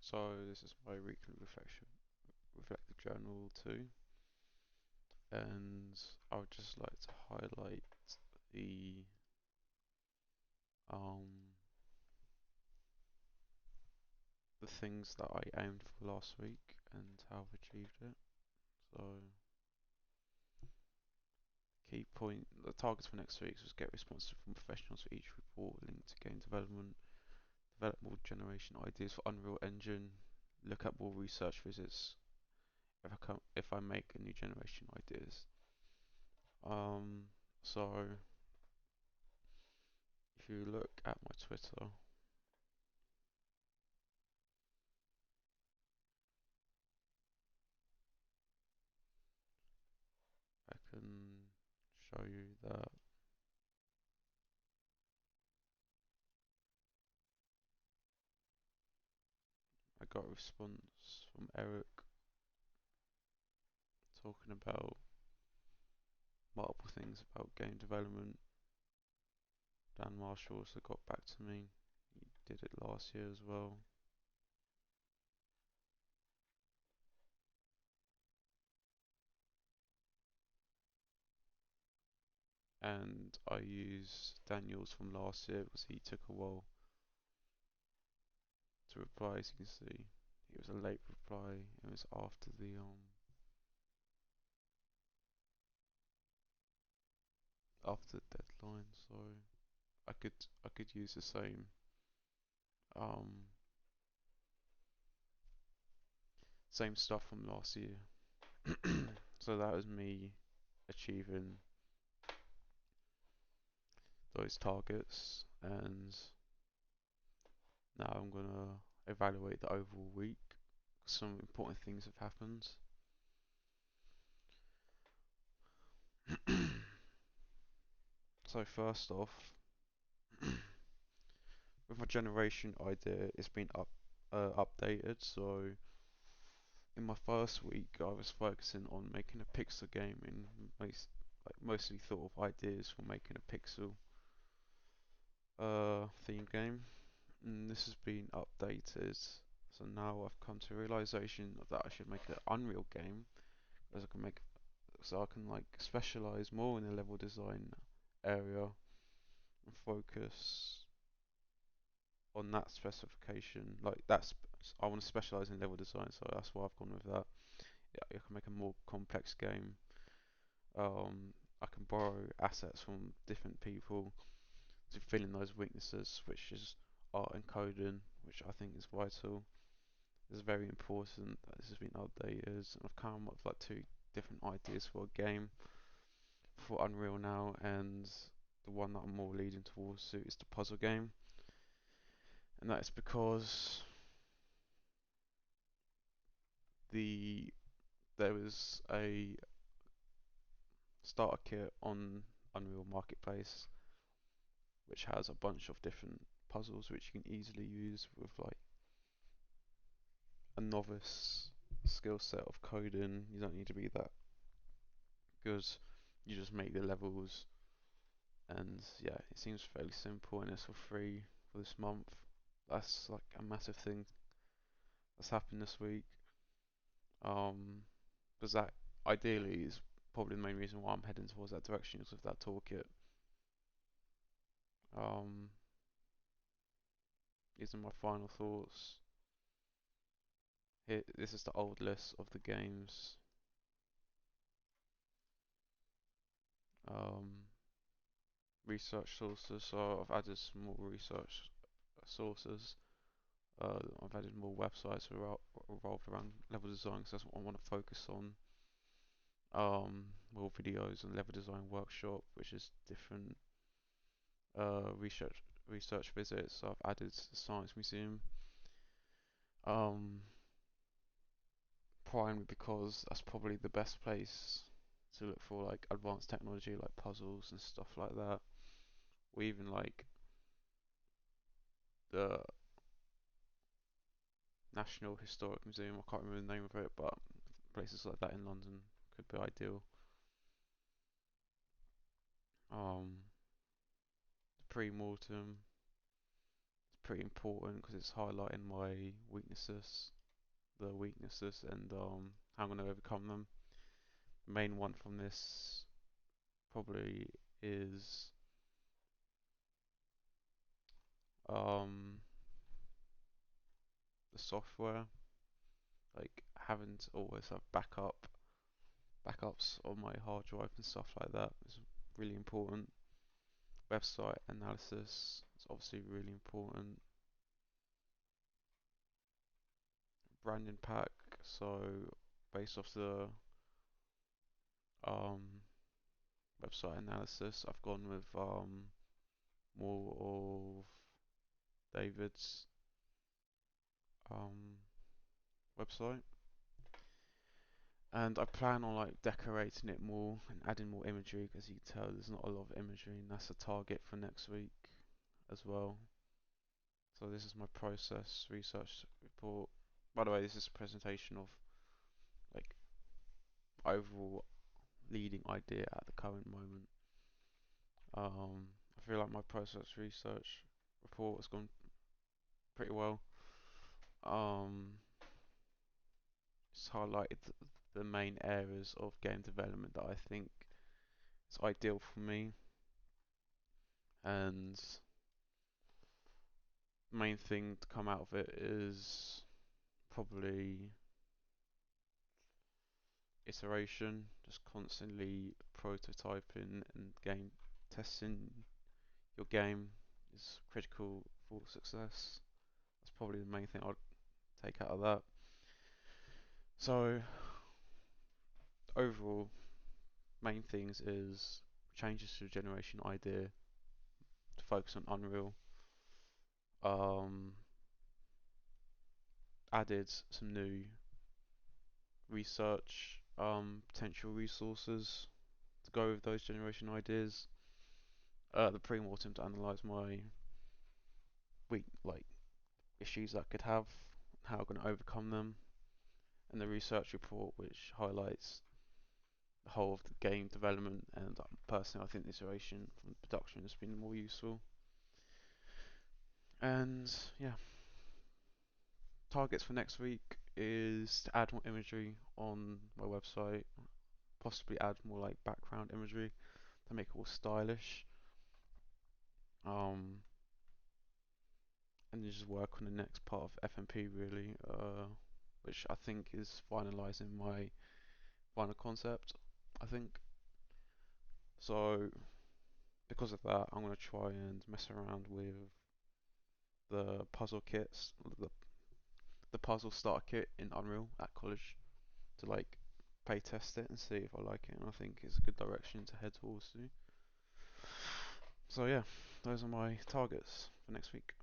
So this is my weekly reflective journal too, and I would just like to highlight the um the things that I aimed for last week and how I've achieved it. So the targets for next week was get responses from professionals for each report linked to game development, develop more generation ideas for Unreal Engine, look at more research visits if I make a new generation ideas. Um, so if you look at my Twitter, I can show you that I got a response from Eric talking about multiple things about game development. Dan Marshall also got back to me. He did it last year as well. And I used Daniel's from last year because he took a while to reply, as you can see. It was a late reply. It was after the deadline, so I could I could use the um same stuff from last year. So that was me achieving those targets, and now I'm gonna evaluate the overall week. Some important things have happened. So first off, with my generation idea, it's been updated. So in my first week, I was focusing on making a pixel game and mostly thought of ideas for making a pixel theme game. And this has been updated. So now I've come to a realization that I should make an Unreal game, as I can make so I can like specialize more in the level design area and focus on that specification. I want to specialize in level design, so that's why I've gone with that. Yeah, I can make a more complex game. I can borrow assets from different people to fill in those weaknesses, which is art and coding, which I think is vital. It's very important that this has been updated, and I've come up with like two different ideas for a game for Unreal now, and the one that I'm more leading towards is the puzzle game, and that is because the there was a starter kit on Unreal Marketplace which has a bunch of different puzzles which you can easily use with like a novice skill set of coding. You don't need to be that good. You just make the levels, and yeah, it seems fairly simple, and it's for free for this month. That's like a massive thing that's happened this week. Because that ideally is probably the main reason why I'm heading towards that direction is with that toolkit. Um, these are my final thoughts. Here, this is the old list of the games. Um, research sources. So I've added some more research sources. I've added more websites revolved around level design, because that's what I want to focus on. More videos and level design workshop, which is different research visits. So I've added the science museum. Um, Primarily because that's probably the best place to look for like advanced technology, like puzzles and stuff like that. Or even like the National Historic Museum. I can't remember the name of it, but places like that in London could be ideal. Um, Pre-Mortem, pretty important because it's highlighting my weaknesses, and how I'm going to overcome them. The main one from this probably is um, the software, like having to always have backups on my hard drive and stuff like that is really important. Website analysis is obviously really important. Branding pack, so based off the um, website analysis, I've gone with more of David's um, website, and I plan on like decorating it more and adding more imagery because you can tell there's not a lot of imagery, and that's a target for next week as well. So this is my process research report. By the way, this is a presentation of like overall leading idea at the current moment. I feel like my process research report has gone pretty well. Um, it's highlighted the main areas of game development that I think is ideal for me, and the main thing to come out of it is probably iteration, just constantly prototyping and game testing your game is critical for success. That's probably the main thing I'd take out of that. So overall, main things is changes to the generation idea to focus on Unreal. Um, Added some new research potential resources to go with those generation ideas. The pre-mortem to analyze my weak issues that I could have, how I'm going to overcome them, and the research report which highlights the whole of the game development. And personally, I think the iteration from production has been more useful. And yeah, targets for next week is to add more imagery on my website, possibly add more like background imagery to make it all stylish. Um, and then just work on the next part of FMP really, which I think is finalising my final concept, I think. So because of that, I'm going to try and mess around with the puzzle kits, the puzzle starter kit in Unreal at college to like play test it and see if I like it, and I think it's a good direction to head towards too. So yeah, those are my targets for next week.